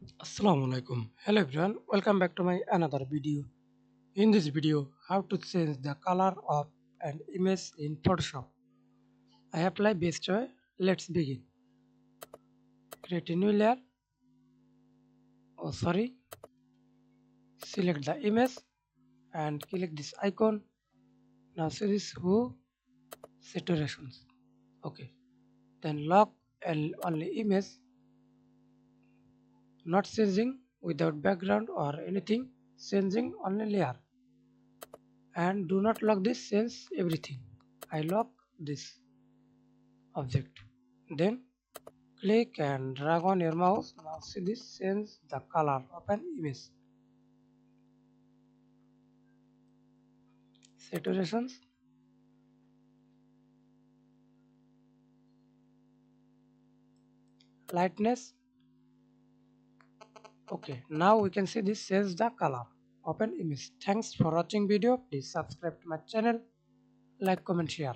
Assalamu alaikum. Hello everyone, welcome back to my another video. In this video, how to change the color of an image in Photoshop. I apply best way. Let's begin. Create a new layer. Select the image and click this icon. Now see this who saturations. Okay. Then lock and only image, not changing without background or anything. Changing only layer. And do not lock this, change everything. I lock this object. Then click and drag on your mouse. Now see this, change the color of an image. Saturations. Lightness. Okay, now we can see this change the color of an image. Thanks for watching video. Please subscribe to my channel, like, comment, share.